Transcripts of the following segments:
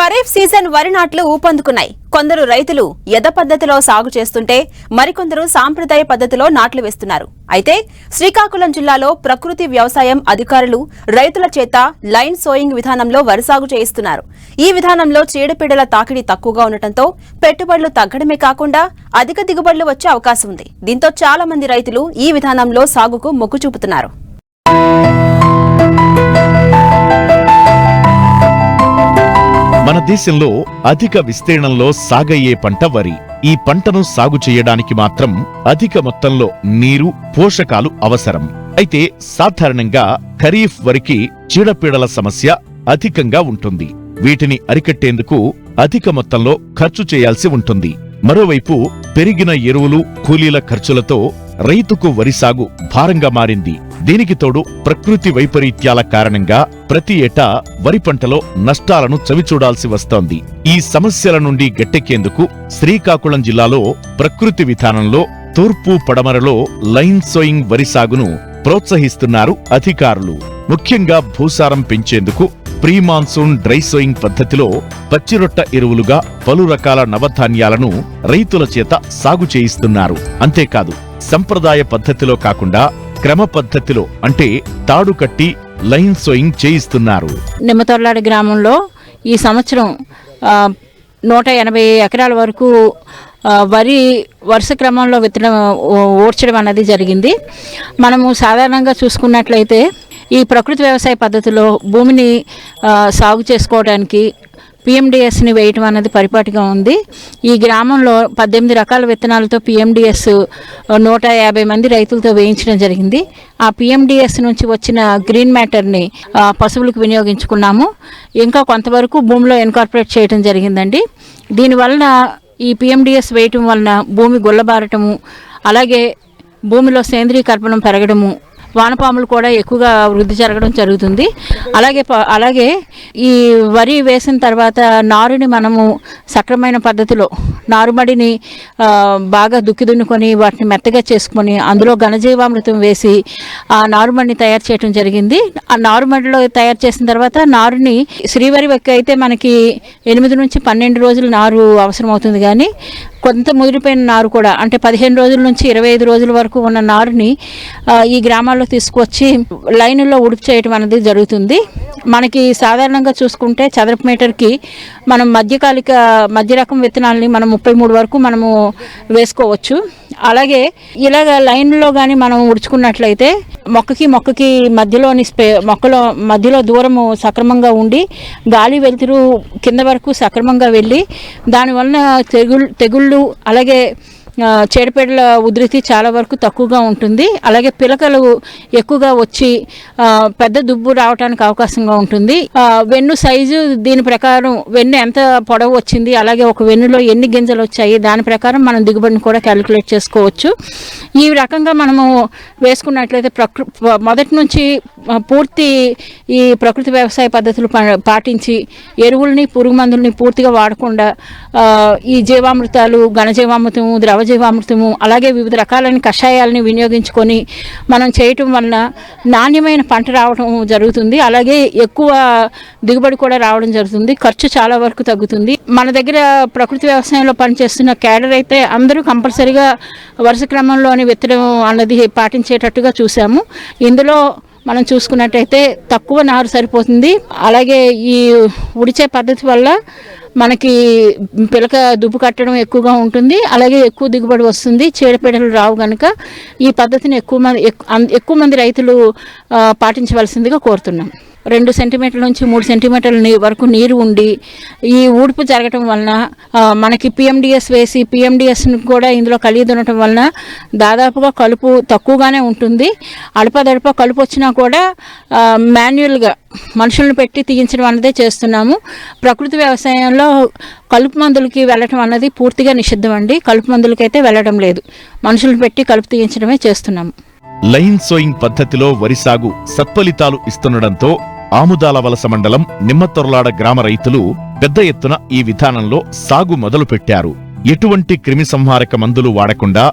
Kharif season వరి నాట్లు ఊపందుకున్నాయి. కొందరు రైతులు యథ పద్ధతిలో సాగు చేస్తుంటే మరికొందరు సాంప్రదాయ పద్ధతిలో నాట్లు వేస్తున్నారు. అయితే శ్రీకాకుళం జిల్లాలో ప్రకృతి వ్యవసాయం అధికారులు రైతుల చేత లైన్ సోయింగ్ విధానంలో వరి సాగు చేయిస్తున్నారు. ఈ విధానంలో చీడపీడల తాకిడి తక్కువగా ఉండటంతో పెట్టుబడులు తగ్గడమే కాకుండా అధిక దిగుబడులు వచ్చే అవకాశం ఉంది. దీంతో చాలా మంది రైతులు ఈ విధానంలో సాగుకు మొగ్గు చూపుతున్నారు. మన దేశంలో అధిక విస్తీర్ణంలో సాగయ్యే పంట వరి. ఈ పంటను సాగు చేయడానికి మాత్రం అధిక మొత్తంలో నీరు, పోషకాలు అవసరం. అయితే సాధారణంగా ఖరీఫ్ వరికి చీడపీడల సమస్య అధికంగా ఉంటుంది. వీటిని అరికట్టేందుకు అధిక మొత్తంలో ఖర్చు చేయాల్సి ఉంటుంది. మరోవైపు పెరిగిన ఎరువులు, కూలీల ఖర్చులతో రైతుకు వరి సాగు భారంగా మారింది. దీనికి తోడు ప్రకృతి వైపరీత్యాల కారణంగా ప్రతి ఏటా వరి పంటలో నష్టాలను చవిచూడాల్సి వస్తోంది. ఈ సమస్యల నుండి గట్టెక్కేందుకు శ్రీకాకుళం జిల్లాలో ప్రకృతి విధానంలో తూర్పు పడమరలో లైన్ సోయింగ్ వరి సాగును ప్రోత్సహిస్తున్నారు అధికారులు. ముఖ్యంగా భూసారం పెంచేందుకు ప్రీ మాన్సూన్ డ్రై సోయింగ్ పద్ధతిలో పచ్చిరొట్ట ఎరువులుగా పలు రకాల నవధాన్యాలను రైతుల చేత సాగు చేయిస్తున్నారు. అంతేకాదు సంప్రదాయ పద్ధతిలో కాకుండా క్రమ పద్ధతిలో అంటే తాడు కట్టి లైన్ సోయింగ్ చేయిస్తున్నారు. నిమ్మతొర్లాడి గ్రామంలో ఈ సంవత్సరం 180 ఎకరాల వరకు వరి వరుస క్రమంలో ఓడ్చడం అన్నది జరిగింది. మనము సాధారణంగా చూసుకున్నట్లయితే ఈ ప్రకృతి వ్యవసాయ పద్ధతిలో భూమిని సాగు చేసుకోవడానికి పిఎండిఎస్ని వేయటం అన్నది పరిపాటిగా ఉంది. ఈ గ్రామంలో 18 రకాల విత్తనాలతో పిఎండిఎస్ 150 మంది రైతులతో వేయించడం జరిగింది. ఆ పిఎండిఎస్ నుంచి వచ్చిన గ్రీన్ మ్యాటర్ని పశువులకు వినియోగించుకున్నాము. ఇంకా కొంతవరకు భూమిలో ఇన్కార్పొరేట్ చేయడం జరిగిందండి. దీనివలన ఈ పిఎండిఎస్ వేయటం వలన భూమి గుల్లబారటము, అలాగే భూమిలో సేంద్రీయ కర్బనం పెరగడము, వానపాములు కూడా ఎక్కువగా వృద్ధి జరగడం జరుగుతుంది. అలాగే ఈ వరి వేసిన తర్వాత నారుని మనము సక్రమైన పద్ధతిలో నారుమడిని బాగా దున్నుకొని వాటిని మెత్తగా చేసుకొని అందులో ఘనజీవామృతం వేసి ఆ నారుమడిని తయారు చేయడం జరిగింది. ఆ నారుమడిలో తయారు చేసిన తర్వాత నారుని శ్రీవరి అయితే మనకి 8 నుంచి 12 రోజులు నారు అవసరం అవుతుంది. కానీ కొంత ముదిరిపోయిన నారు కూడా అంటే 15 రోజుల నుంచి 25 రోజుల వరకు ఉన్న నారుని ఈ గ్రామాల్లో తీసుకొచ్చి లైన్లో ఉడుపు చేయటం అనేది జరుగుతుంది. మనకి సాధారణంగా చూసుకుంటే చదరపు మీటర్కి మనం మధ్య రకం విత్తనాలని మనం 33 వరకు మనము వేసుకోవచ్చు. అలాగే ఇలాగ లైన్లో కానీ మనం ఉడుచుకున్నట్లయితే మొక్కకి మధ్యలో దూరము సక్రమంగా ఉండి గాలి వెలుతురు కింద వరకు సక్రమంగా వెళ్ళి దానివల్ల తెగుళ్ళు అలాగే చీడపీడల ఉధృతి చాలా వరకు తక్కువగా ఉంటుంది. అలాగే పిలకలు ఎక్కువగా వచ్చి పెద్ద దుబ్బు రావడానికి అవకాశంగా ఉంటుంది. వెన్ను సైజు దీని ప్రకారం వెన్ను ఎంత పొడవు వచ్చింది, అలాగే ఒక వెన్నులో ఎన్ని గింజలు వచ్చాయి దాని ప్రకారం మనం దిగుబడిని కూడా క్యాలిక్యులేట్ చేసుకోవచ్చు. ఈ రకంగా మనము వేసుకున్నట్లయితే మొదటి నుంచి పూర్తి ఈ ప్రకృతి వ్యవసాయ పద్ధతులు పాటించి ఎరువుల్ని, పురుగు మందుల్ని పూర్తిగా వాడకుండా ఈ జీవామృతాలు, ఘనజీవామృతము, ద్రవజీవామృతము, అలాగే వివిధ రకాలైన కషాయాలని వినియోగించుకొని మనం చేయటం వలన నాణ్యమైన పంట రావడం జరుగుతుంది. అలాగే ఎక్కువ దిగుబడి కూడా రావడం జరుగుతుంది. ఖర్చు చాలా వరకు తగ్గుతుంది. మన దగ్గర ప్రకృతి వ్యవసాయంలో పనిచేస్తున్న క్యాడర్ అయితే అందరూ కంపల్సరీగా వరుస క్రమంలోని విత్తనం అన్నది పాటించేటట్టుగా చూసాము. ఇందులో మనం చూసుకున్నట్టయితే తక్కువ నారు సరిపోతుంది. అలాగే ఈ ఉడిచే పద్ధతి వల్ల మనకి పిలక దుబ్బు కట్టడం ఎక్కువగా ఉంటుంది. అలాగే ఎక్కువ దిగుబడి వస్తుంది. చీడపీడలు రావు కనుక ఈ పద్ధతిని ఎక్కువ మంది రైతులు పాటించవలసిందిగా కోరుతున్నాం. 2 సెంటీమీటర్ల నుంచి 3 సెంటీమీటర్ల వరకు నీరు ఉండి ఈ ఊడ్పు జరగటం వలన మనకి పిఎండిఎస్ వేసి పిఎండిఎస్ని కూడా ఇందులో కలిగి ఉండటం వలన దాదాపుగా కలుపు తక్కువగానే ఉంటుంది. అడపదడప కలుపు వచ్చినా కూడా మాన్యువల్గా మనుషులను పెట్టి తీయించడం అన్నదే చేస్తున్నాము. ప్రకృతి వ్యవసాయంలో కలుపు మందులకి వెళ్ళటం అన్నది పూర్తిగా నిషిద్ధం అండి. కలుపు మందులకైతే వెళ్ళడం లేదు. మనుషులను పెట్టి కలుపు తీయించడమే చేస్తున్నాము. లైన్ సోయింగ్ పద్ధతిలో వరి సాగు సత్ఫలితాలు ఇస్తుండటంతో ఆముదాలవలస మండలం నిమ్మతొర్లాడ గ్రామ రైతులు పెద్ద ఎత్తున ఈ విధానంలో సాగు మొదలుపెట్టారు. ఎటువంటి క్రిమి సంహారక మందులు వాడకుండా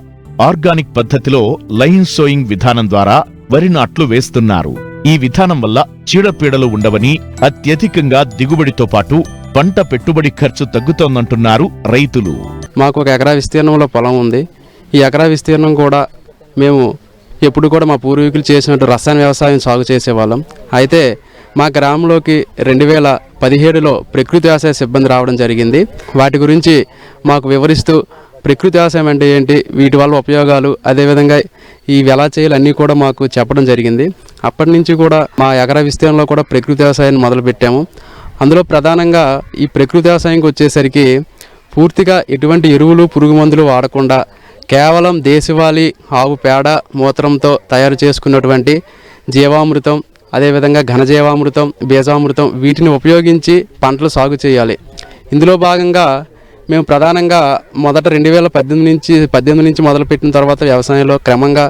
ఆర్గానిక్ పద్ధతిలో లైన్ సోయింగ్ విధానం ద్వారా వరి నాట్లు వేస్తున్నారు. ఈ విధానం వల్ల చీడపీడలు ఉండవని, అత్యధికంగా దిగుబడితో పాటు పంట పెట్టుబడి ఖర్చు తగ్గుతోందంటున్నారు రైతులు. మాకు 1 ఎకరా విస్తీర్ణంలో పొలం ఉంది. ఈ ఎకరా విస్తీర్ణం కూడా మేము ఎప్పుడు కూడా మా పూర్వీకులు చేసినట్టు రసాయన వ్యవసాయం సాగు చేసేవాళ్ళం. అయితే మా గ్రామంలోకి 2017లో ప్రకృతి వ్యవసాయ సిబ్బంది రావడం జరిగింది. వాటి గురించి మాకు వివరిస్తూ ప్రకృతి వ్యవసాయం అంటే ఏంటి, వీటి వల్ల ఉపయోగాలు, అదేవిధంగా ఇవి ఎలా చేయాలి అన్నీ కూడా మాకు చెప్పడం జరిగింది. అప్పటి నుంచి కూడా మా ఎకరా విస్తీర్ణంలో కూడా ప్రకృతి వ్యవసాయాన్ని మొదలుపెట్టాము. అందులో ప్రధానంగా ఈ ప్రకృతి వ్యవసాయంకి వచ్చేసరికి పూర్తిగా ఎటువంటి ఎరువులు పురుగు మందులు వాడకుండా కేవలం దేశవాళీ ఆవు పేడ మూత్రంతో తయారు చేసుకున్నటువంటి జీవామృతం, అదేవిధంగా ఘనజీవామృతం, బీజామృతం వీటిని ఉపయోగించి పంటలు సాగు చేయాలి. ఇందులో భాగంగా మేము ప్రధానంగా మొదట 2018 నుంచి మొదలుపెట్టిన తర్వాత వ్యవసాయంలో క్రమంగా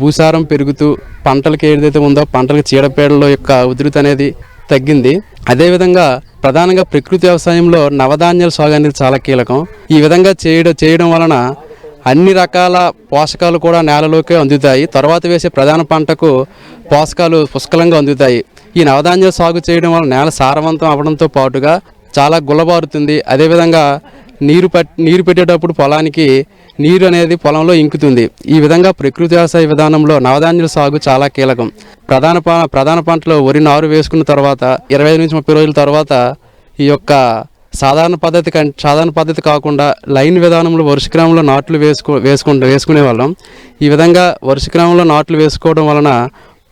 భూసారం పెరుగుతూ పంటలకు ఏదైతే ఉందో పంటలకు చీడపీడల యొక్క ఉధృతి అనేది తగ్గింది. అదేవిధంగా ప్రధానంగా ప్రకృతి వ్యవసాయంలో నవధాన్యాల సాగు అనేది చాలా కీలకం. ఈ విధంగా చేయడం వలన అన్ని రకాల పోషకాలు కూడా నేలలోకి అందుతాయి. తర్వాత వేసే ప్రధాన పంటకు పోషకాలు పుష్కలంగా అందుతాయి. ఈ నవధాన్యాలు సాగు చేయడం వల్ల నేల సారవంతం అవడంతో పాటుగా చాలా గుల్లబారుతుంది. అదేవిధంగా నీరు పెట్టేటప్పుడు పొలానికి నీరు అనేది పొలంలో ఇంకుతుంది. ఈ విధంగా ప్రకృతి వ్యవసాయ విధానంలో నవధాన్యాల సాగు చాలా కీలకం. ప్రధాన పంటలో వరి నారు వేసుకున్న తర్వాత 25 నుంచి 30 రోజుల తర్వాత ఈ యొక్క సాధారణ పద్ధతి కాకుండా లైన్ విధానంలో వరుస క్రమంలో నాట్లు వేసుకునే వాళ్ళం. ఈ విధంగా వరుస క్రమంలో నాట్లు వేసుకోవడం వలన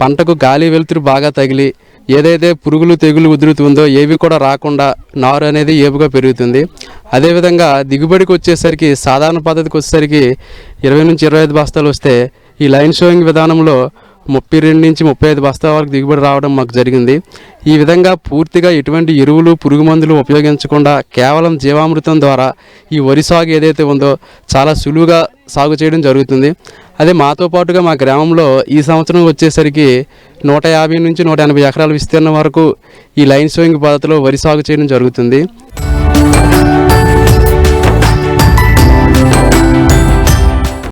పంటకు గాలి వెలుతురు బాగా తగిలి ఏదైతే పురుగులు తెగులు ఉధృతి ఉందో ఏవి కూడా రాకుండా నారు అనేది ఏపుగా పెరుగుతుంది. అదేవిధంగా దిగుబడికి వచ్చేసరికి సాధారణ పద్ధతికి వచ్చేసరికి 20 నుంచి 25 బస్తాలు వస్తే ఈ లైన్ షోయింగ్ విధానంలో 32 నుంచి 35 బస్తాల వరకు దిగుబడి రావడం మాకు జరిగింది. ఈ విధంగా పూర్తిగా ఎటువంటి ఎరువులు పురుగు మందులు ఉపయోగించకుండా కేవలం జీవామృతం ద్వారా ఈ వరి సాగు ఏదైతే ఉందో చాలా సులువుగా సాగు చేయడం జరుగుతుంది. అదే మాతో పాటుగా మా గ్రామంలో ఈ సంవత్సరం వచ్చేసరికి 150 నుంచి 180 ఎకరాల విస్తీర్ణం వరకు ఈ లైన్ సోయింగ్ పద్ధతిలో వరి సాగు చేయడం జరుగుతుంది.